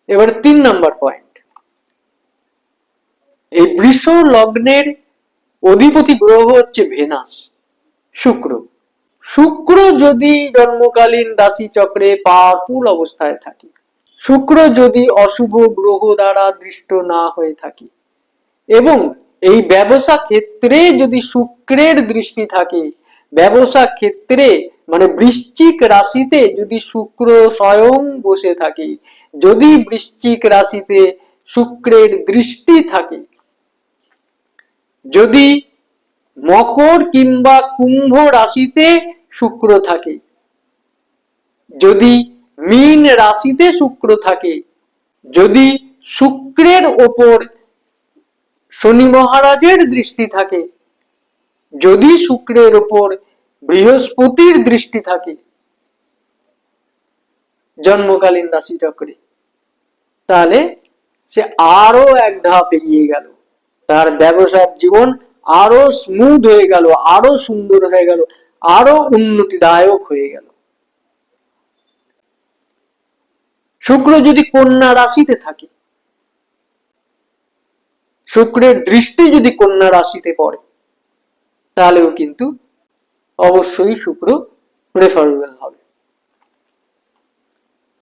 এবার 3 number point, এই বৃষ লগ্নের অধিপতি গ্রহ হচ্ছে ভেনাস, শুক্র। শুক্র যদি জন্মকালীন রাশি চক্রে পাওয়ারফুল অবস্থায় থাকে, শুক্র যদি অশুভ গ্রহ দ্বারা দৃষ্ট না হয়ে থাকে, এবং এই ব্যবসা ক্ষেত্রে যদি শুক্রের দৃষ্টি থাকে, ব্যবসা ক্ষেত্রে মানে বৃশ্চিক রাশিতে যদি শুক্র স্বয়ং বসে থাকে, যদি বৃশ্চিক রাশিতে শুক্রের দৃষ্টি থাকে, যদি মকর কিংবা কুম্ভ রাশিতে শুক্র থাকে, যদি মীন রাশিতে শুক্র থাকে, যদি শুক্রের ওপর শনি মহারাজের দৃষ্টি থাকে, যদি শুক্রের ওপর বৃহস্পতির দৃষ্টি থাকে জন্মকালীন রাশি চক্রে, তাহলে সে আরো এক ধাপ এগিয়ে গেল, তার ব্যবসার জীবন আরো স্মুথ হয়ে গেল, আরো সুন্দর হয়ে গেল, আরো উন্নতিদায়ক হয়ে গেল। শুক্র যদি কন্যা রাশিতে থাকে, শুক্রের দৃষ্টি যদি কন্যা রাশিতে পড়ে, তাহলেও কিন্তু অবশ্যই শুক্র প্রেফারেবল হবে।